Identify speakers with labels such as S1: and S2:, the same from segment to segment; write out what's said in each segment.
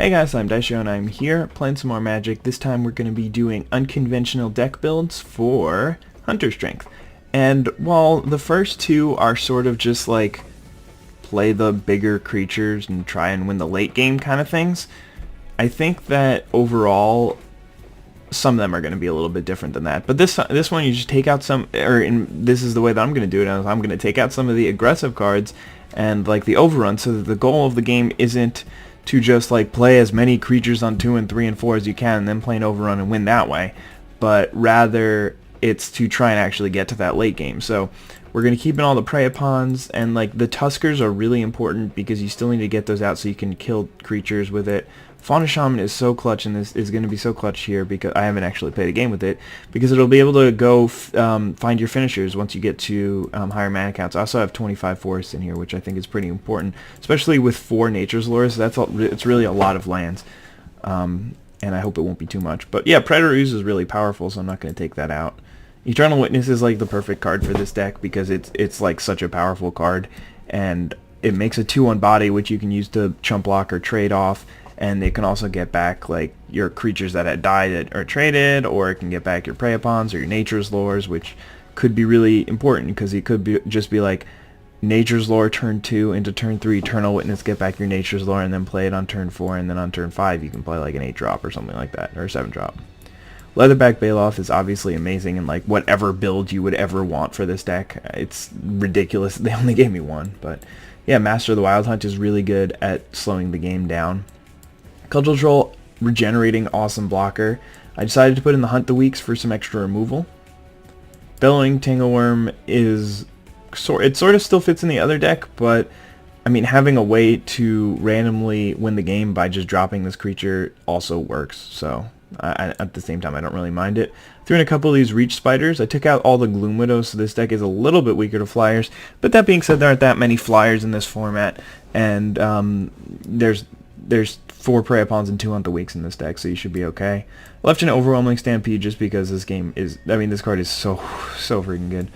S1: Hey guys, I'm Izdaisho and I'm here playing some more Magic. This time we're going to be doing unconventional deck builds for Hunter Strength. And while the first two are sort of just like play the bigger creatures and try and win the late game kind of things, I think that overall some of them are going to be a little bit different than that. But this one you just take out some, this is the way that I'm going to do it. I'm going to take out some of the aggressive cards and like the Overrun, so that the goal of the game isn't to just like play as many creatures on 2 and 3 and 4 as you can and then play an Overrun and win that way, but rather it's to try and actually get to that late game. So we're going to keep in all the prey pawns, and like the Tuskers are really important because you still need to get those out so you can kill creatures with it. Fauna Shaman is so clutch, and this is going to be so clutch here because I haven't actually played a game with it, because it'll be able to go find your finishers once you get to higher mana counts. I also have 25 forests in here, which I think is pretty important, especially with 4 Nature's Lures. It's really a lot of lands, and I hope it won't be too much. But yeah, Predator Ooze is really powerful, so I'm not going to take that out. Eternal Witness is like the perfect card for this deck because it's like such a powerful card, and it makes a 2/1 body which you can use to chump block or trade off. And it can also get back like your creatures that had died that are traded, or it can get back your prey pawns or your Nature's Lures, which could be really important because it could just be like Nature's Lore turn 2 into turn 3, Eternal Witness, get back your Nature's Lore, and then play it on turn 4, and then on turn 5 you can play like an 8-drop or something like that, or a 7-drop. Leatherback Baloth is obviously amazing in like whatever build you would ever want for this deck. It's ridiculous they only gave me one, but yeah, Master of the Wild Hunt is really good at slowing the game down. Cudgel Troll, regenerating, awesome blocker. I decided to put in the Hunt the Weeks for some extra removal. Bellowing Tangleworm is it sort of still fits in the other deck, but I mean, having a way to randomly win the game by just dropping this creature also works, so at the same time I don't really mind it. Threw in a couple of these Reach Spiders. I took out all the Gloom Widows, so this deck is a little bit weaker to flyers, but that being said, there aren't that many flyers in this format, and there's 4 prey pawns and 2 Hunt the Weeks in this deck, so you should be okay. Left an Overwhelming Stampede just because this game is, I mean, this card is so freaking good.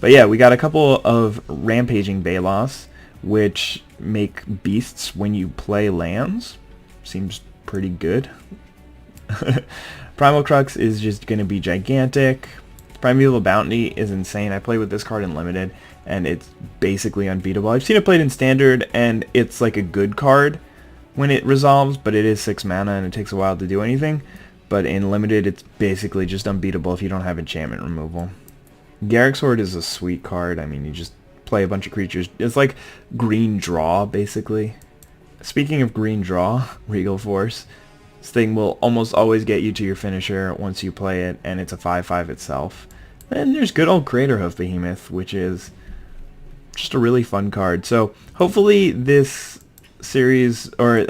S1: But yeah, we got a couple of Rampaging Baloths, which make beasts when you play lands. Seems pretty good. Primal Crux is just going to be gigantic. Primeval Bounty is insane. I play with this card in Limited, and it's basically unbeatable. I've seen it played in Standard, and it's like a good card when it resolves, but it is 6 mana and it takes a while to do anything. But in Limited, it's basically just unbeatable if you don't have enchantment removal. Garrick Sword is a sweet card. I mean, you just play a bunch of creatures. It's like green draw, basically. Speaking of green draw, Regal Force. This thing will almost always get you to your finisher once you play it, and it's a 5/5 itself. And there's good old Craterhoof Behemoth, which is just a really fun card. So hopefully this series, or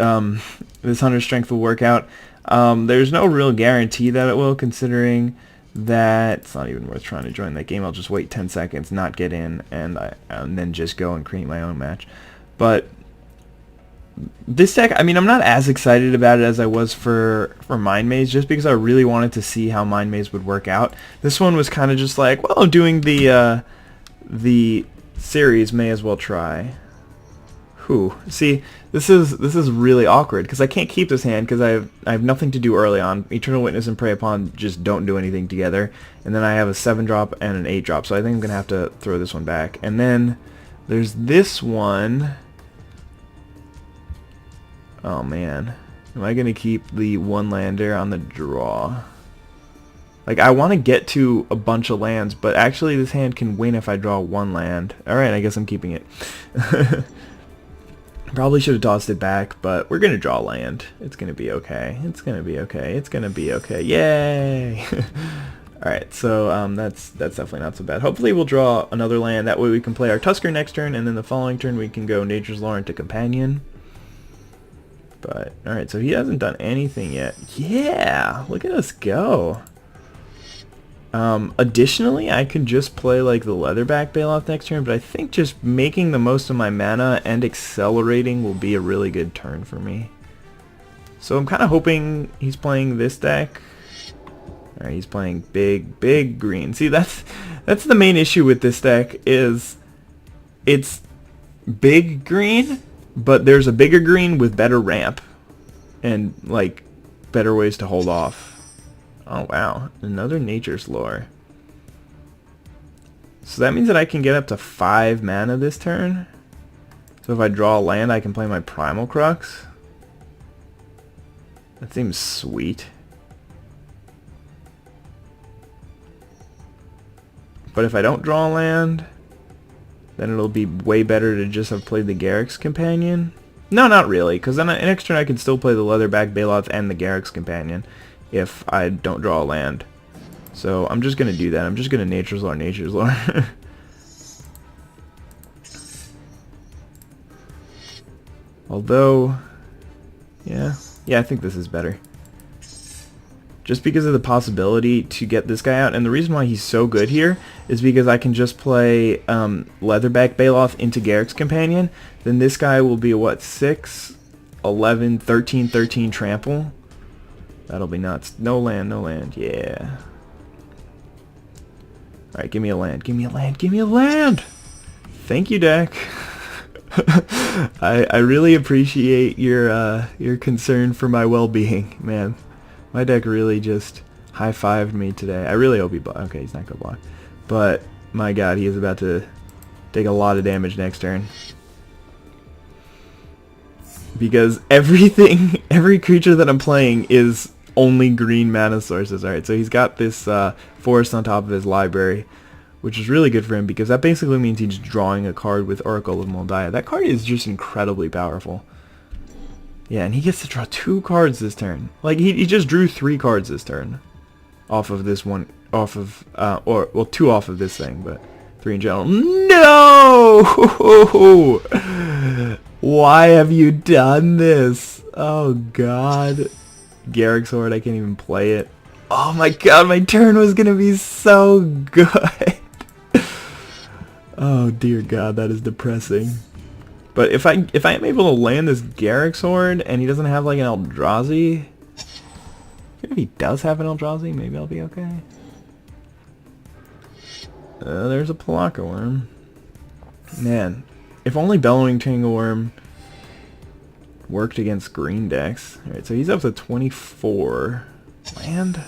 S1: this Hunter Strength will work out. There's no real guarantee that it will, considering that it's not even worth trying to join that game. I'll just wait 10 seconds, not get in, and then just go and create my own match. But this deck, I mean, I'm not as excited about it as I was for Mind Maze, just because I really wanted to see how Mind Maze would work out. This one was kind of just like, well, I'm doing the series, may as well try. See, this is really awkward because I can't keep this hand because I have nothing to do early on. Eternal Witness and Prey Upon just don't do anything together, and then I have a 7-drop and an 8-drop, so I think I'm gonna have to throw this one back. And then there's this one. Oh man, am I gonna keep the 1-lander on the draw? Like, I want to get to a bunch of lands, but actually this hand can win if I draw 1 land. Alright, I guess I'm keeping it. Probably should have tossed it back, but we're going to draw land. It's going to be okay. It's going to be okay. It's going to be okay. Yay! Alright, so that's definitely not so bad. Hopefully we'll draw another land. That way we can play our Tusker next turn, and then the following turn we can go Nature's Lore into Companion. But, alright, so he hasn't done anything yet. Yeah! Look at us go! Additionally, I could just play like the Leatherback Baloth next turn, but I think just making the most of my mana and accelerating will be a really good turn for me. So I'm kind of hoping he's playing this deck. Alright, he's playing big green. See, that's the main issue with this deck, is it's big green, but there's a bigger green with better ramp. and like better ways to hold off. Oh wow, another Nature's Lore. So that means that I can get up to 5 mana this turn. So if I draw a land, I can play my Primal Crux. That seems sweet. But if I don't draw a land, then it'll be way better to just have played the Garruk's Companion. No, not really, because then next turn I can still play the Leatherback Baloth and the Garruk's Companion if I don't draw a land. So I'm just going to do that. I'm just going to Nature's Lore, Nature's Lore. Although, yeah, I think this is better. Just because of the possibility to get this guy out. And the reason why he's so good here is because I can just play Leatherback Baloth into Garruk's Companion. Then this guy will be, what, 6, 11, 13, 13 trample. That'll be nuts. No land, no land. Yeah. Alright, give me a land. Give me a land. Give me a land! Thank you, deck. I really appreciate your concern for my well-being, man. My deck really just high-fived me today. I really hope he block. Okay, he's not gonna block. But my god, he is about to take a lot of damage next turn. Because everything, every creature that I'm playing is only green mana sources. Alright, so he's got this forest on top of his library, which is really good for him because that basically means he's drawing a card with Oracle of Moldiah. That card is just incredibly powerful. Yeah, and he gets to draw 2 cards this turn. Like, he just drew 3 cards this turn. Off of this one, off of, well, 2 off of this thing, but 3 in general. No! Why have you done this? Oh, God. Garruk's Horde, I can't even play it. Oh my god, my turn was gonna be so good. Oh, dear God, that is depressing. But if I am able to land this Garruk's Horde and he doesn't have like an Eldrazi, if he does have an Eldrazi, maybe I'll be okay. There's a Palaka Worm. Man, if only Bellowing Tangleworm worked against green decks. Alright, so he's up to 24. Land?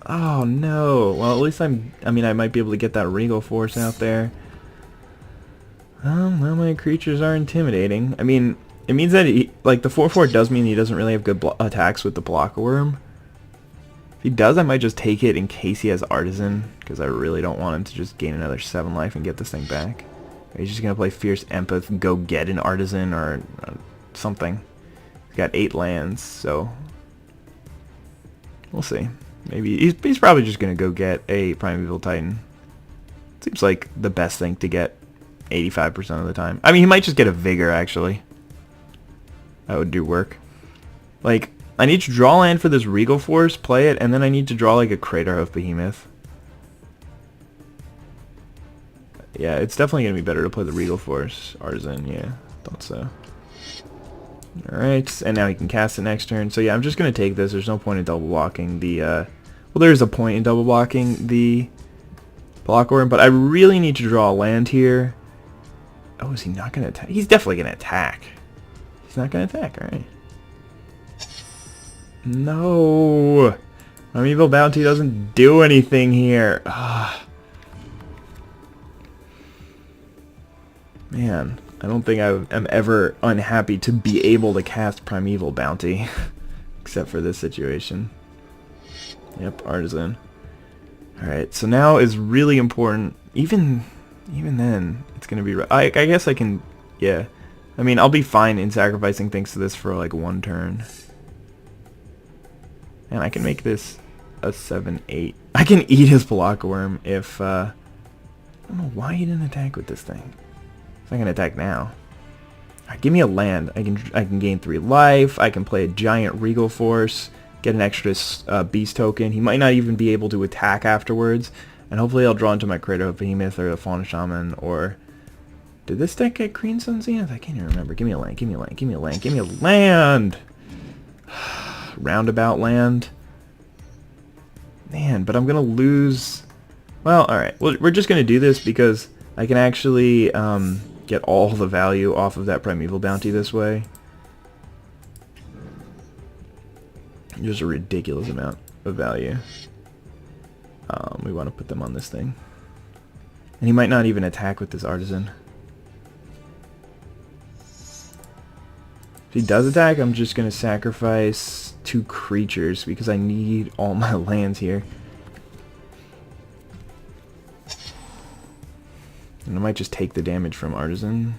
S1: Oh no. Well, at least I might be able to get that Regal Force out there. Well, my creatures are intimidating. I mean, it means that he, like, the 4/4 does mean he doesn't really have good attacks with the Palaka Worm. If he does, I might just take it in case he has Artisan, because I really don't want him to just gain another 7 life and get this thing back. Or he's just going to play Fierce Empath, go get an Artisan or something. He's got 8 lands, so we'll see. Maybe he's probably just going to go get a Primeval Titan. Seems like the best thing to get 85% of the time. I mean, he might just get a Vigor, actually. That would do work. Like, I need to draw land for this Regal Force, play it, and then I need to draw like a Crater of Behemoth. Yeah, it's definitely going to be better to play the Regal Force. Artisan, yeah, thought so. Alright, and now he can cast it next turn. So yeah, I'm just going to take this. There's no point in double blocking the, well, there's a point in double blocking the Palaka Worm, but I really need to draw a land here. Oh, is he not going to attack? He's definitely going to attack. He's not going to attack, alright. No! Primeval Bounty doesn't do anything here. Ugh. Man, I don't think I am ever unhappy to be able to cast Primeval Bounty. Except for this situation. Yep, Artisan. Alright, so now is really important. Even then, it's going to be... I guess I can... Yeah. I mean, I'll be fine in sacrificing things to this for like 1 turn. And I can make this a 7/8. I can eat his Palaka Worm if... I don't know why he didn't attack with this thing. He's not going to attack now. Alright, give me a land. I can gain 3 life. I can play a giant Regal Force. Get an extra beast token. He might not even be able to attack afterwards. And hopefully I'll draw into my Crater of Behemoth or the Fauna Shaman or... Did this deck get Green Sun Zenith? I can't even remember. Give me a land. Give me a land. Give me a land. Give me a land! Roundabout land. Man, but I'm going to lose... Well, alright. We're just going to do this because I can actually get all the value off of that Primeval Bounty this way. Just a ridiculous amount of value. We want to put them on this thing. And he might not even attack with this artisan. If he does attack, I'm just going to sacrifice 2 creatures because I need all my lands here. And I might just take the damage from artisan.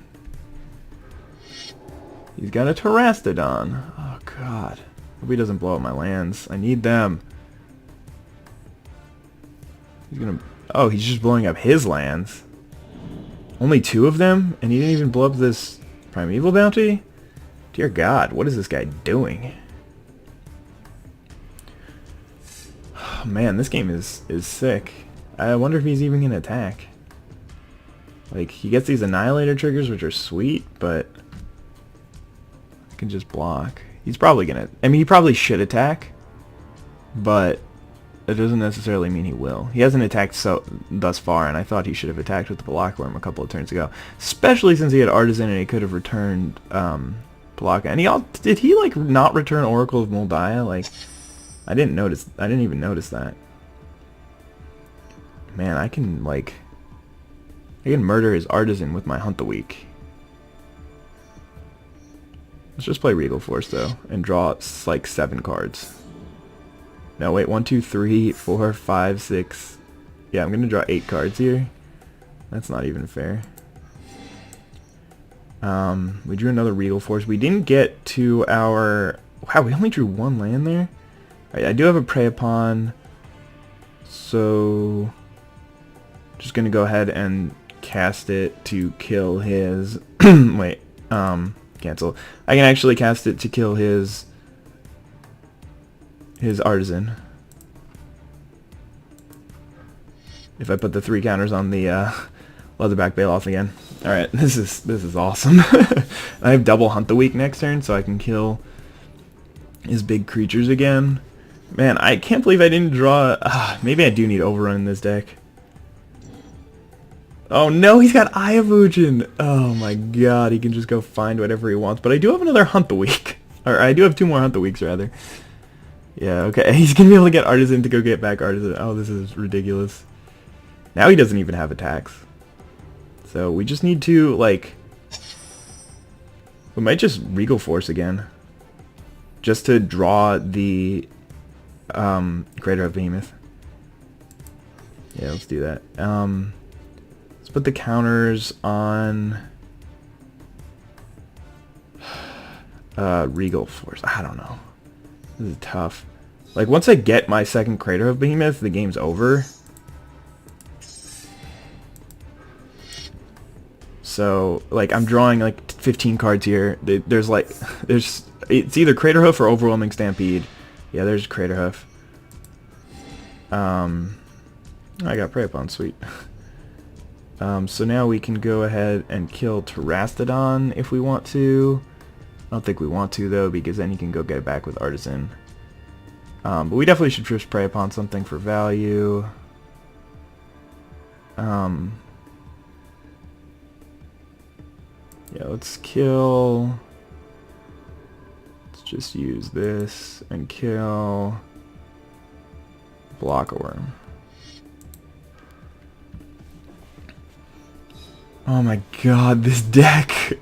S1: He's got a Terastodon. Oh god. Hope he doesn't blow up my lands. I need them. He's gonna... Oh, he's just blowing up his lands. Only 2 of them? And he didn't even blow up this Primeval Bounty? Dear god, what is this guy doing? Oh, man, this game is sick. I wonder if he's even gonna attack. Like, he gets these Annihilator triggers, which are sweet, but I can just block. He's probably gonna... I mean, he probably should attack, but it doesn't necessarily mean he will. He hasn't attacked thus far, and I thought he should have attacked with the Block Worm a couple of turns ago. Especially since he had Artisan and he could have returned Block. And did he, like, not return Oracle of Moldiah? Like, I didn't even notice that. Man, I can murder his Artisan with my Hunt the Week. Let's just play Regal Force, though, and draw, like, 7 cards. No, wait, 1, 2, 3, 4, 5, 6. Yeah, I'm going to draw 8 cards here. That's not even fair. We drew another Regal Force. We didn't get to our... Wow, we only drew 1 land there? Alright, I do have a Prey Upon, so... Just going to go ahead and cast it to kill his... Wait, cancel. I can actually cast it to kill his Artisan. If I put the 3 counters on the Leatherback Baloth again. Alright, this is awesome. I have double Hunt the Week next turn, so I can kill his big creatures again. Man, I can't believe I didn't draw... maybe I do need Overrun in this deck. Oh no, he's got Eye of Ujin. Oh my god, he can just go find whatever he wants. But I do have another Hunt the Week. Or I do have 2 more Hunt the Weeks, rather. Yeah, okay. He's going to be able to get Artisan to go get back Artisan. Oh, this is ridiculous. Now he doesn't even have attacks. So we just need to, like... We might just Regal Force again. Just to draw the Crater of Behemoth. Yeah, let's do that. Let's put the counters on... Regal Force. I don't know. This is tough. Like, once I get my second Crater of Behemoth, the game's over. So, like, I'm drawing, like, 15 cards here. It's either Crater Hoof or Overwhelming Stampede. Yeah, there's Crater Hoof. I got Prey Upon, sweet. So now we can go ahead and kill Terastodon if we want to. I don't think we want to, though, because then you can go get it back with Artisan. But we definitely should first Prey Upon something for value. Yeah, let's kill... Let's just use this and kill... Block a Worm. Oh my god, this deck!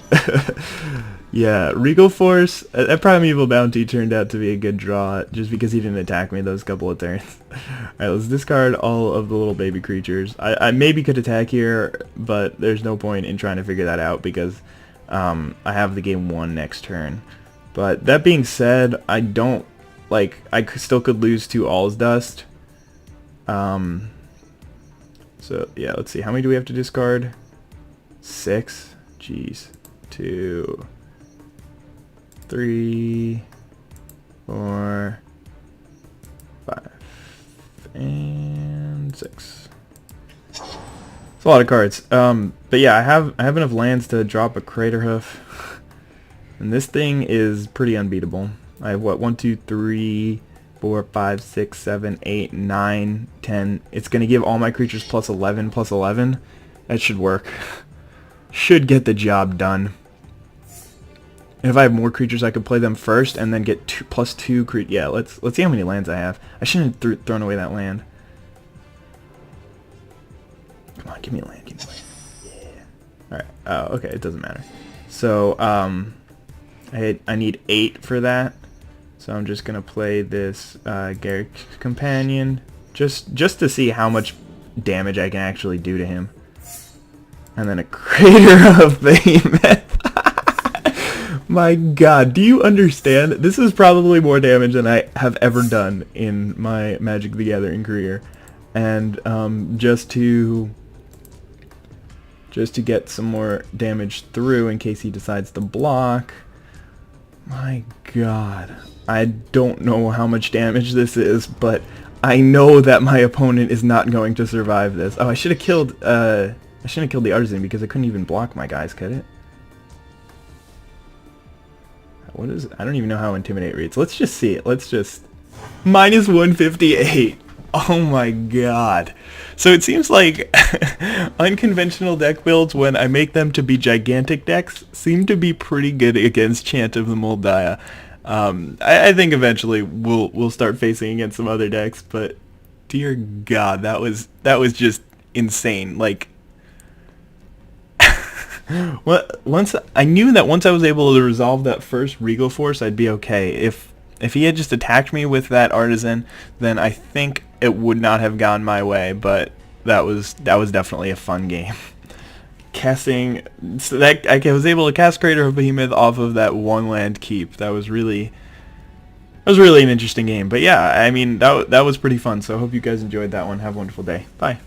S1: Yeah, Regal Force, that Primeval Bounty turned out to be a good draw, just because he didn't attack me those couple of turns. Alright, let's discard all of the little baby creatures. I maybe could attack here, but there's no point in trying to figure that out, because I have the game won next turn. But that being said, I don't, like, I still could lose to All's Dust. So, yeah, let's see, how many do we have to discard? 6? Jeez. 2... 3, 4, 5, and 6. It's a lot of cards. But yeah, I have enough lands to drop a Crater Hoof, and this thing is pretty unbeatable. I have what, 1, 2, 3, 4, 5, 6, 7, 8, 9, 10. It's gonna give all my creatures plus 11, plus 11. That should work. Should get the job done. And if I have more creatures, I could play them first and then get +2 yeah, let's see how many lands I have. I shouldn't have thrown away that land. Come on, give me a land. Give me a land. Yeah. Alright. Oh, okay. It doesn't matter. So, I need 8 for that. So I'm just gonna play this Garrick's Companion just to see how much damage I can actually do to him. And then a Crater of Behemoth. My god, do you understand? This is probably more damage than I have ever done in my Magic the Gathering career. And just to get some more damage through in case he decides to block. My god. I don't know how much damage this is, but I know that my opponent is not going to survive this. Oh, I should have killed I shouldn't have killed the Artisan because I couldn't even block my guys, could it? What is it? I don't even know how Intimidate reads. Let's just see it. Let's just... -158. Oh my god. So it seems like unconventional deck builds, when I make them to be gigantic decks, seem to be pretty good against Chant of the Moldiah. I think eventually we'll start facing against some other decks, but dear god, that was just insane. Like, once I knew that once I was able to resolve that first Regal Force, I'd be okay. If he had just attacked me with that Artisan, then I think it would not have gone my way. But that was definitely a fun game. Casting, so that I was able to cast Crater of Behemoth off of that 1-land keep. That was really an interesting game. But yeah, I mean that was pretty fun. So I hope you guys enjoyed that one. Have a wonderful day. Bye.